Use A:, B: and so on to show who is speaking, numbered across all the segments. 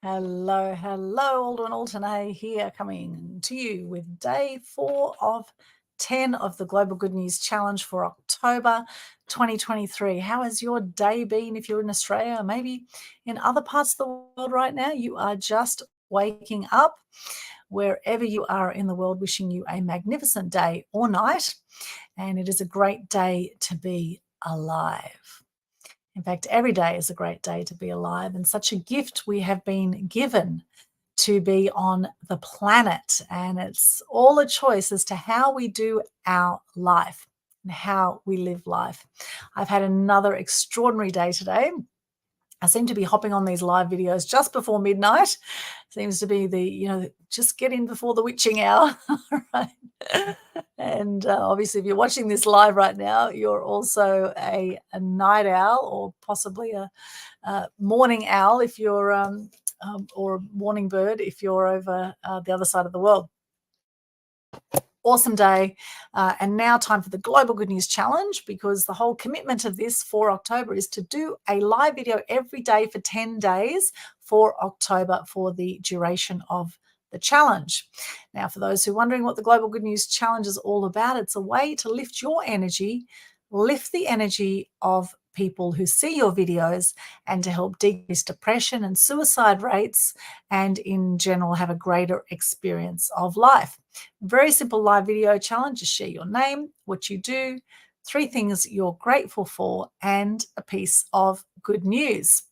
A: Hello, Aldwin Alternay here, coming to you with day 4 of 10 of the Global Good News Challenge for October 2023. How has your day been if you're in Australia or maybe in other parts of the world right now? You are just waking up. Wherever you are in the world, wishing you a magnificent day or night. And it is a great day to be alive. In fact, every day is a great day to be alive, and such a gift we have been given to be on the planet. And it's all a choice as to how we do our life and how we live life. I've had another extraordinary day today. I seem to be hopping on these live videos just before midnight. Seems to be just get in before the witching hour, right? And obviously, if you're watching this live right now, you're also a night owl or possibly a morning owl if you're, or a morning bird if you're over the other side of the world. Awesome day. And now time for the Global Good News Challenge, because the whole commitment of this for October is to do a live video every day for 10 days for October for the duration of the challenge. Now, for those who are wondering what the Global Good News Challenge is all about, it's a way to lift your energy, lift the energy of people who see your videos, and to help decrease depression and suicide rates, and in general have a greater experience of life. Very simple live video challenge. Just share your name, what you do, 3 things you're grateful for, and a piece of good news.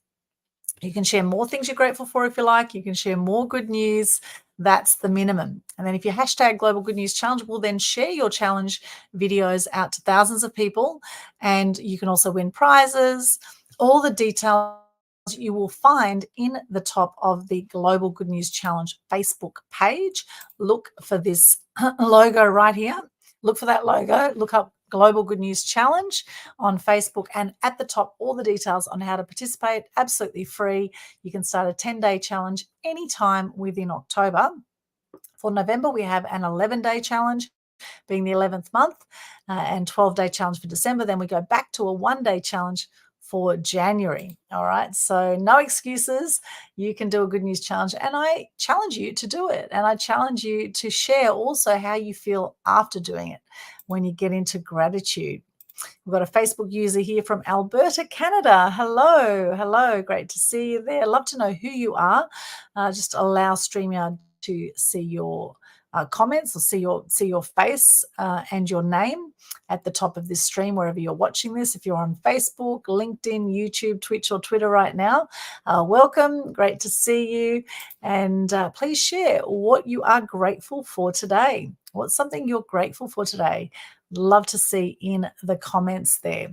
A: You can share more things you're grateful for if you like. You can share more good news. That's the minimum. And then if you hashtag Global Good News Challenge, we'll then share your challenge videos out to thousands of people. And you can also win prizes. All the details you will find in the top of the Global Good News Challenge Facebook page. Look for this logo right here. Look for that logo. Look up Global Good News Challenge on Facebook, and at the top, all the details on how to participate, absolutely free. You can start a 10-day challenge anytime within October. For November, we have an 11-day challenge, being the 11th month, and 12-day challenge for December. Then we go back to a 1-day challenge for January. All right. So no excuses. You can do a good news challenge, and I challenge you to do it. And I challenge you to share also how you feel after doing it when you get into gratitude. We've got a Facebook user here from Alberta, Canada. Hello. Great to see you there. Love to know who you are. Just allow StreamYard to see your comments, or see your face and your name at the top of this stream, wherever you're watching this. If you're on Facebook, LinkedIn, YouTube, Twitch, or Twitter right now, welcome. Great to see you. And please share what you are grateful for today. What's something you're grateful for today? Love to see in the comments there.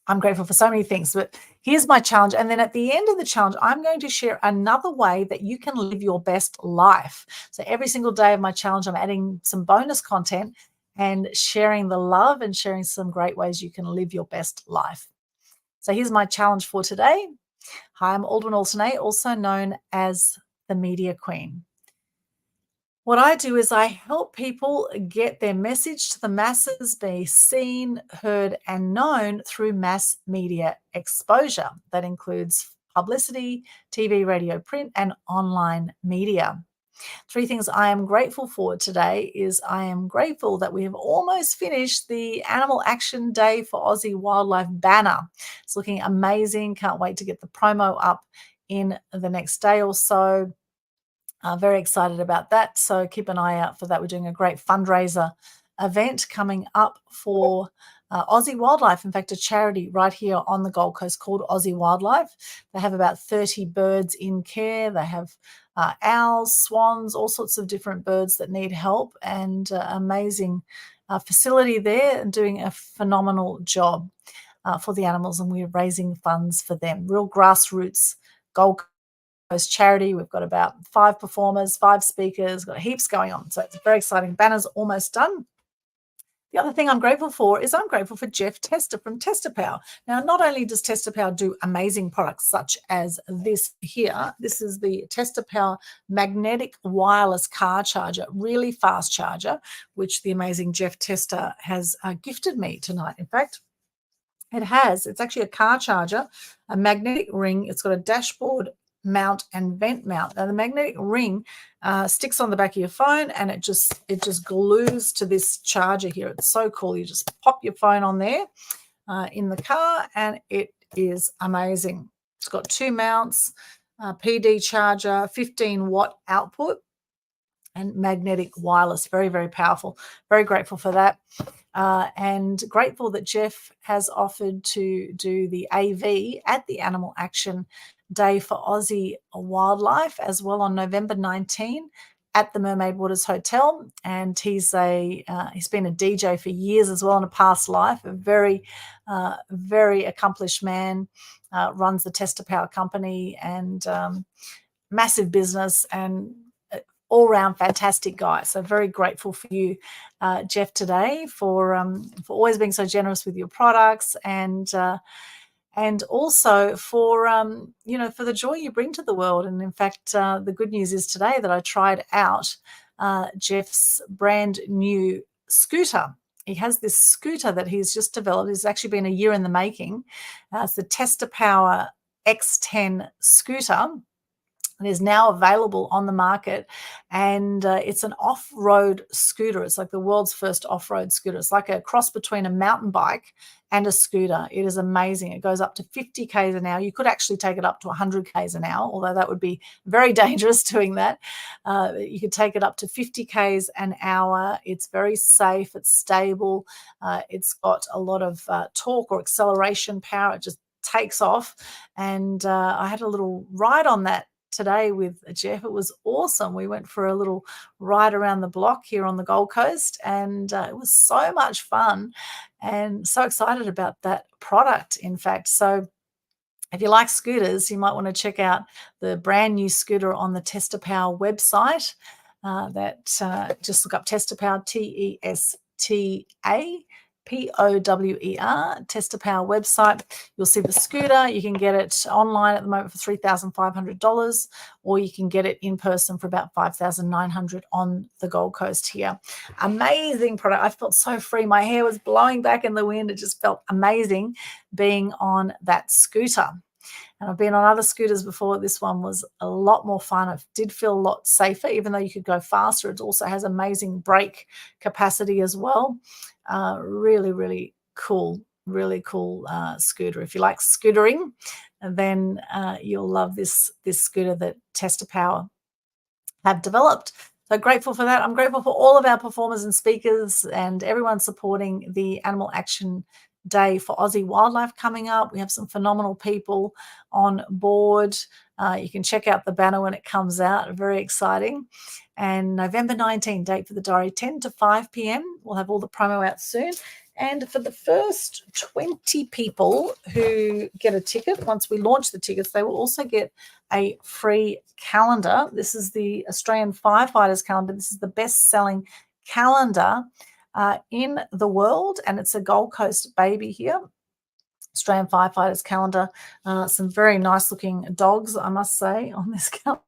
A: I'm grateful for so many things, but here's my challenge. And then at the end of the challenge, I'm going to share another way that you can live your best life. So every single day of my challenge, I'm adding some bonus content and sharing the love and sharing some great ways you can live your best life. So here's my challenge for today. Hi, I'm Aldwin Alternay, also known as the Media Queen. What I do is I help people get their message to the masses, be seen, heard, and known through mass media exposure. That includes publicity, TV, radio, print, and online media. 3 things I am grateful for today is I am grateful that we have almost finished the Animal Action Day for Aussie Wildlife banner. It's looking amazing. Can't wait to get the promo up in the next day or so. Very excited about that. So keep an eye out for that. We're doing a great fundraiser event coming up for Aussie Wildlife. In fact, a charity right here on the Gold Coast called Aussie Wildlife. They have about 30 birds in care. They have owls, swans, all sorts of different birds that need help, and amazing facility there, and doing a phenomenal job for the animals. And we're raising funds for them. Real grassroots Gold charity. We've got about 5 performers, 5 speakers, got heaps going on. So it's very exciting. Banner's almost done. The other thing I'm grateful for is I'm grateful for Jeff Tester from Testapower. Now, not only does Testapower do amazing products such as this here, this is the Testapower magnetic wireless car charger, really fast charger, which the amazing Jeff Tester has gifted me tonight. In fact, it's actually a car charger, a magnetic ring. It's got a dashboard mount and vent mount. Now the magnetic ring sticks on the back of your phone, and it just glues to this charger here. It's so cool. You just pop your phone on there in the car, and it is amazing. It's got 2 mounts, PD charger, 15-watt output, and magnetic wireless. Very, very powerful. Very grateful for that. And grateful that Jeff has offered to do the AV at the Animal Action Day for Aussie Wildlife as well on November 19 at the Mermaid Waters Hotel. And he's been a DJ for years as well in a past life. A very, very accomplished man. Runs the Tester Power company and massive business, and all-round fantastic guy. So very grateful for you, Jeff, today for always being so generous with your products, and also for for the joy you bring to the world. And in fact, the good news is today that I tried out Jeff's brand new scooter. He has this scooter that he's just developed. It's actually been a year in the making. It's the Tester Power X10 scooter. It is now available on the market, and it's an off-road scooter. It's like the world's first off-road scooter. It's like a cross between a mountain bike and a scooter. It is amazing. It goes up to 50 k's an hour. You could actually take it up to 100 k's an hour, although that would be very dangerous doing that. You could take it up to 50 k's an hour. It's very safe. It's stable. It's got a lot of torque or acceleration power. It just takes off. And I had a little ride on that today with Jeff. It was awesome. We went for a little ride around the block here on the Gold Coast, and it was so much fun, and so excited about that product, in fact. So if you like scooters, you might want to check out the brand new scooter on the Tester Power website. Just look up Tester Power, TESTA POWER, Tester Power website. You'll see the scooter. You can get it online at the moment for $3,500, or you can get it in person for about $5,900 on the Gold Coast here. Amazing product. I felt so free. My hair was blowing back in the wind. It just felt amazing being on that scooter. And I've been on other scooters before. This one was a lot more fun. It did feel a lot safer, even though you could go faster. It also has amazing brake capacity as well. Really, really cool scooter. If you like scootering, then you'll love this scooter that Tester Power have developed. So grateful for that. I'm grateful for all of our performers and speakers and everyone supporting the Animal Action Day for Aussie Wildlife coming up. We have some phenomenal people on board. You can check out the banner when it comes out. Very exciting. And November 19, date for the diary, 10 to 5 p.m. We'll have all the promo out soon. And for the first 20 people who get a ticket, once we launch the tickets, they will also get a free calendar. This is the Australian Firefighters calendar. This is the best-selling calendar in the world, and it's a Gold Coast baby here. Australian Firefighters calendar. Some very nice looking dogs, I must say, on this calendar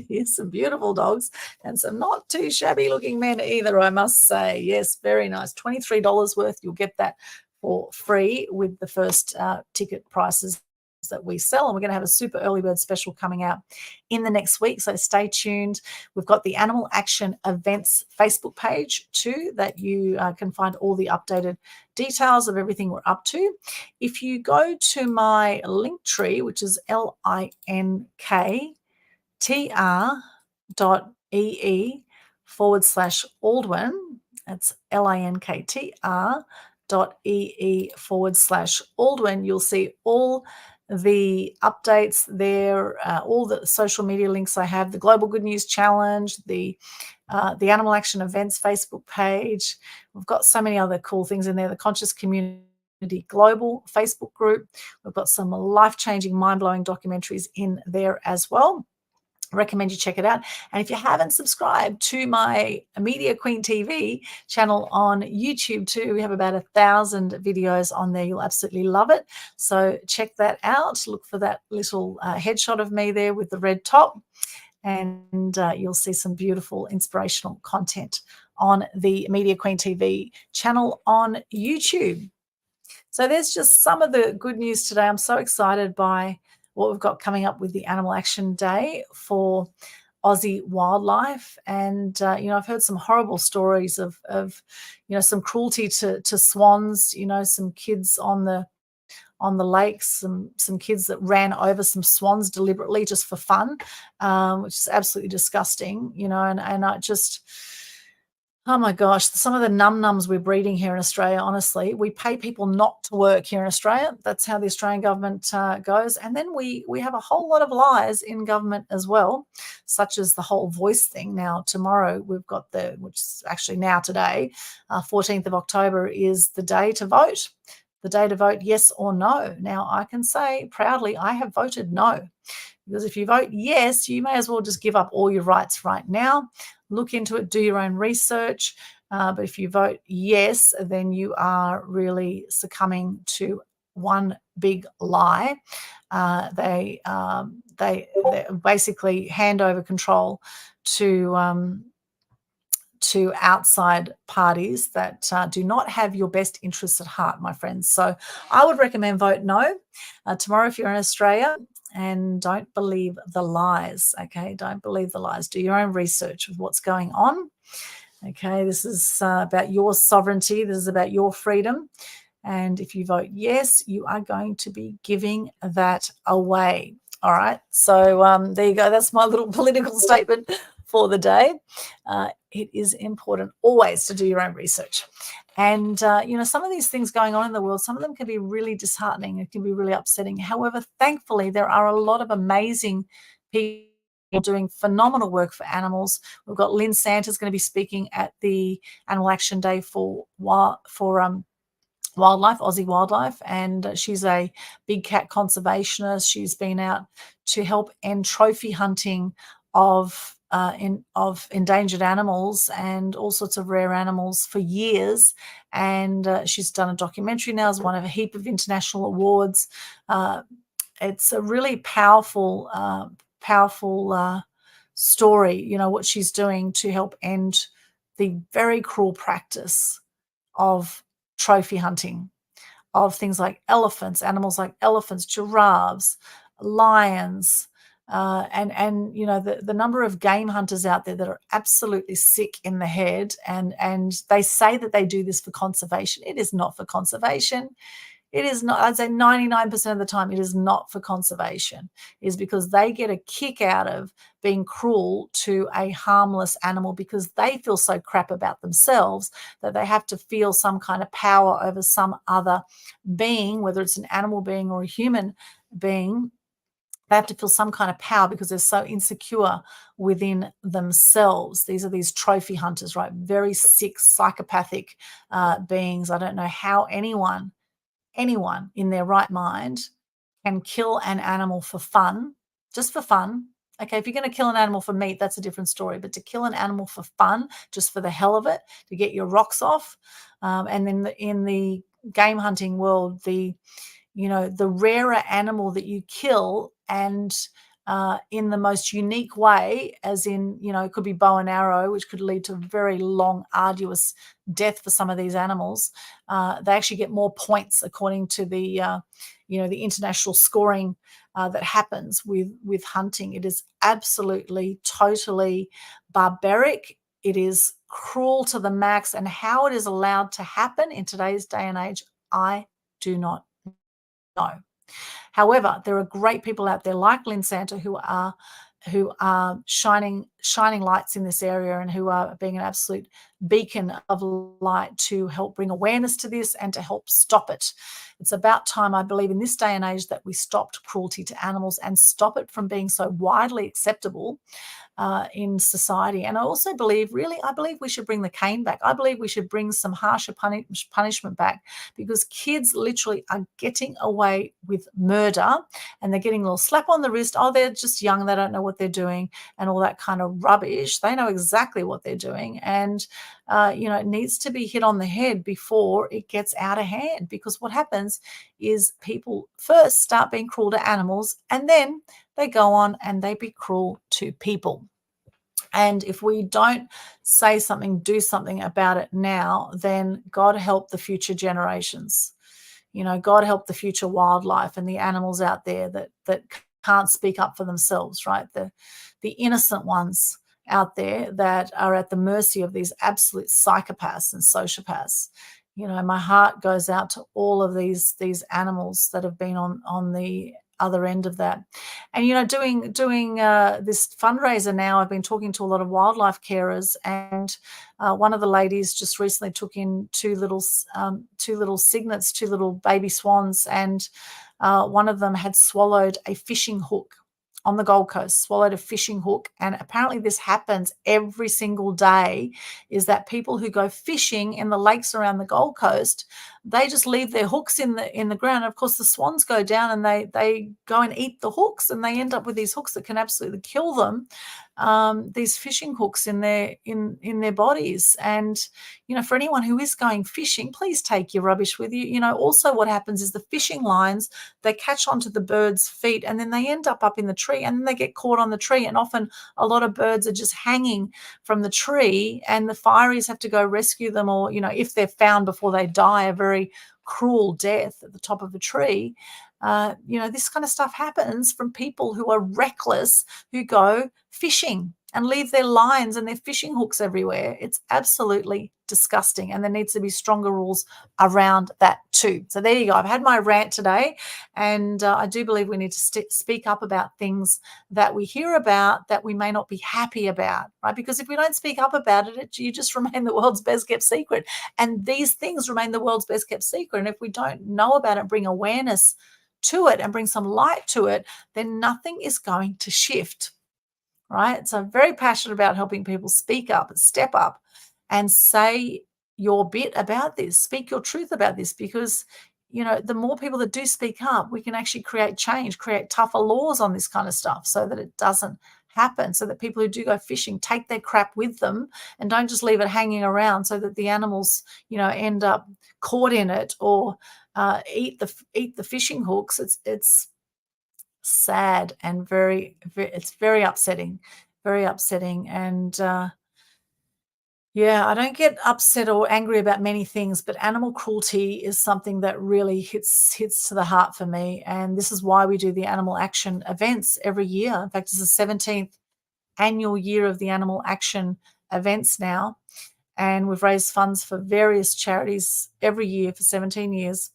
A: here. Some beautiful dogs and some not too shabby looking men either, I must say. Yes, very nice. $23 worth. You'll get that for free with the first ticket prices that we sell, and we're going to have a super early bird special coming out in the next week, so stay tuned. We've got the Animal Action Events Facebook page too, that you can find all the updated details of everything we're up to. If you go to my link tree, which is linktr.ee/Aldwin, that's linktr.ee/Aldwin, you'll see all the updates there, all the social media links I have, the Global Good News Challenge, the Animal Action Events Facebook page. We've got so many other cool things in there, the Conscious Community Global Facebook group. We've got some life-changing, mind-blowing documentaries in there as well. I recommend you check it out. And if you haven't subscribed to my Media Queen TV channel on YouTube too, we have about 1,000 videos on there. You'll absolutely love it. So check that out. Look for that little headshot of me there with the red top, and you'll see some beautiful inspirational content on the Media Queen TV channel on YouTube. So there's just some of the good news today. I'm so excited by what we've got coming up with the Animal Action Day for Aussie wildlife. And I've heard some horrible stories of some cruelty to swans. Some kids on the lakes, some kids that ran over some swans deliberately just for fun, which is absolutely disgusting. And I just, oh my gosh, some of the num-nums we're breeding here in Australia, honestly, we pay people not to work here in Australia. That's how the Australian government goes. And then we have a whole lot of lies in government as well, such as the whole voice thing. Now, tomorrow we've got which is actually now today, 14th of October is the day to vote. The day to vote yes or no. Now, I can say proudly I have voted no. Because if you vote yes, you may as well just give up all your rights right now. Look into it, do your own research. But if you vote yes, then you are really succumbing to one big lie. They basically hand over control to outside parties that do not have your best interests at heart, my friends. So I would recommend vote no tomorrow if you're in Australia. And don't believe the lies, okay? Don't believe the lies. Do your own research of what's going on, okay? This is about your sovereignty. This is about your freedom. And if you vote yes, you are going to be giving that away, all right? So there you go. That's my little political statement for the day. It is important always to do your own research. And, some of these things going on in the world, some of them can be really disheartening. It can be really upsetting. However, thankfully, there are a lot of amazing people doing phenomenal work for animals. We've got Lynn Santa's going to be speaking at the Animal Action Day for wildlife, Aussie wildlife, and she's a big cat conservationist. She's been out to help end trophy hunting of endangered animals and all sorts of rare animals for years. And she's done a documentary now, has won a heap of international awards. It's a really powerful story, what she's doing to help end the very cruel practice of trophy hunting of things like animals like elephants, giraffes, lions, and the number of game hunters out there that are absolutely sick in the head, and they say that they do this for conservation. It is not for conservation. It is not. I'd say 99% of the time it is not for conservation. It is because they get a kick out of being cruel to a harmless animal because they feel so crap about themselves that they have to feel some kind of power over some other being, whether it's an animal being or a human being. They have to feel some kind of power because they're so insecure within themselves. These are these trophy hunters, right? Very sick, psychopathic beings. I don't know how anyone in their right mind can kill an animal for fun, just for fun. Okay, if you're going to kill an animal for meat, that's a different story. But to kill an animal for fun, just for the hell of it, to get your rocks off, and then in the game hunting world, the rarer animal that you kill and in the most unique way, as in, it could be bow and arrow, which could lead to very long, arduous death for some of these animals. They actually get more points according to the international scoring that happens with hunting. It is absolutely, totally barbaric. It is cruel to the max. And how it is allowed to happen in today's day and age, I do not know. However, there are great people out there like Lynn Santa who are shining lights in this area and who are being an absolute beacon of light to help bring awareness to this and to help stop it. It's about time, I believe, in this day and age that we stopped cruelty to animals and stop it from being so widely acceptable in society. And I also believe we should bring the cane back. I believe we should bring some harsher punishment back because kids literally are getting away with murder and they're getting a little slap on the wrist. Oh, they're just young. They don't know what they're doing and all that kind of rubbish. They know exactly what they're doing. And, it needs to be hit on the head before it gets out of hand, because what happens is people first start being cruel to animals and then they go on and they be cruel to people. And if we don't say something, do something about it now, then God help the future generations. God help the future wildlife and the animals out there that can't speak up for themselves, right? The innocent ones out there that are at the mercy of these absolute psychopaths and sociopaths. You know, my heart goes out to all of these animals that have been on the other end of that. And you know, doing this fundraiser now, I've been talking to a lot of wildlife carers, and one of the ladies just recently took in two little cygnets, two little baby swans, and one of them had swallowed a fishing hook on the Gold Coast, swallowed a fishing hook. And apparently this happens every single day, is that people who go fishing in the lakes around the Gold Coast, they just leave their hooks in the ground. And of course, the swans go down and they go and eat the hooks, and they end up with these hooks that can absolutely kill them. These fishing hooks in their bodies. And you know, for anyone who is going fishing, please take your rubbish with you. You know, also what happens is the fishing lines, they catch onto the birds' feet, and then they end up in the tree, and then they get caught on the tree. And often a lot of birds are just hanging from the tree, and the fireys have to go rescue them, or you know, if they're found before they die a very cruel death at the top of a tree. You know, this kind of stuff happens from people who are reckless, who go fishing and leave their lines and their fishing hooks everywhere. It's absolutely disgusting, and there needs to be stronger rules around that too. So there you go. I've had my rant today, and I do believe we need to speak up about things that we hear about that we may not be happy about, right? Because if we don't speak up about it, you just remain the world's best kept secret, and these things remain the world's best kept secret. And if we don't know about it, bring awareness to it and bring some light to it, then nothing is going to shift, right? So I'm very passionate about helping people speak up, step up, and say your bit about this, speak your truth about this, because you know, the more people that do speak up, we can actually create change, create tougher laws on this kind of stuff so that it doesn't happen, so that people who do go fishing take their crap with them and don't just leave it hanging around so that the animals, you know, end up caught in it or eat the fishing hooks. It's sad and it's very upsetting, and yeah, I don't get upset or angry about many things, but animal cruelty is something that really hits to the heart for me. And this is why we do the Animal Action events every year. In fact, it's the 17th annual year of the Animal Action events now, and we've raised funds for various charities every year for 17 years.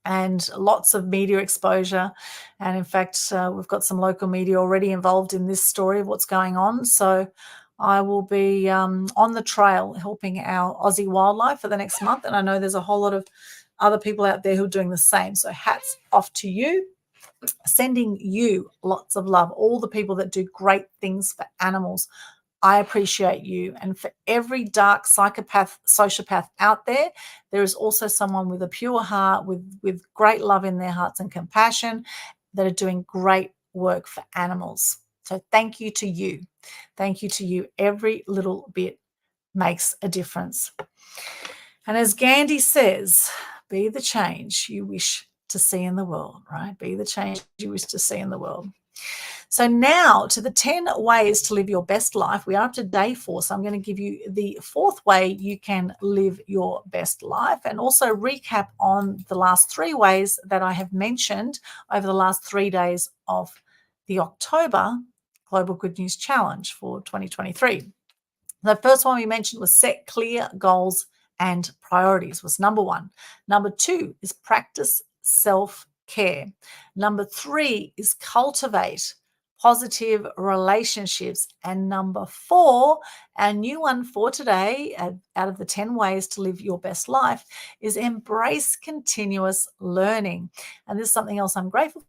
A: And lots of media exposure. And in fact, we've got some local media already involved in this story of what's going on. So I will be on the trail helping our Aussie wildlife for the next month. And I know there's a whole lot of other people out there who are doing the same. So hats off to you. Sending you lots of love, all the people that do great things for animals. I appreciate you. And for every dark psychopath, sociopath out there, there is also someone with a pure heart, with great love in their hearts and compassion, that are doing great work for animals. So thank you to you. Thank you to you. Every little bit makes a difference. And as Gandhi says, be the change you wish to see in the world, right? Be the change you wish to see in the world. So now to the 10 ways to live your best life. We are up to day 4, so I'm going to give you the 4th way you can live your best life, and also recap on the last 3 ways that I have mentioned over the last 3 days of the October Global Good News Challenge for 2023. The first one we mentioned was set clear goals and priorities, was number 1. Number 2 is practice self-care. Number 3 is cultivate positive relationships. And number 4, our new one for today, out of the 10 ways to live your best life, is embrace continuous learning. And this is something else I'm grateful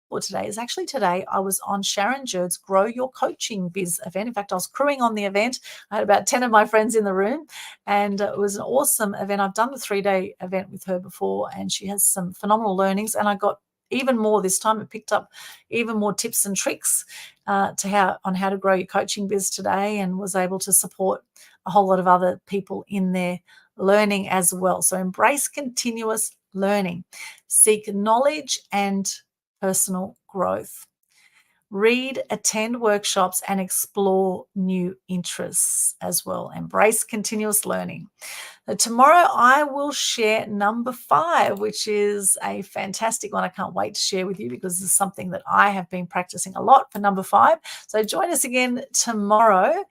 A: for today. Is actually today I was on Sharon Jurd's Grow Your Coaching Biz event. In fact, I was crewing on the event. I had about 10 of my friends in the room, and it was an awesome event. I've done the 3-day event with her before, and she has some phenomenal learnings, and I got even more this time. It picked up even more tips and tricks on how to grow your coaching biz today, and was able to support a whole lot of other people in their learning as well. So embrace continuous learning, seek knowledge and personal growth. Read, attend workshops, and explore new interests as well. Embrace continuous learning. Tomorrow I will share number 5, which is a fantastic one. I can't wait to share with you because this is something that I have been practicing a lot for number 5. So join us again tomorrow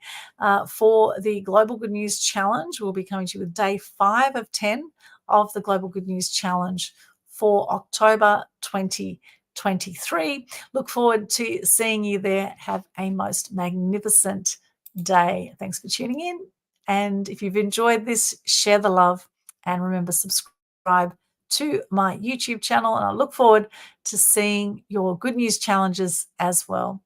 A: for the Global Good News Challenge. We'll be coming to you with day 5 of 10 of the Global Good News Challenge for October 2023. Look forward to seeing you there. Have a most magnificent day. Thanks for tuning in. And if you've enjoyed this, share the love and remember, subscribe to my YouTube channel. And I look forward to seeing your good news challenges as well.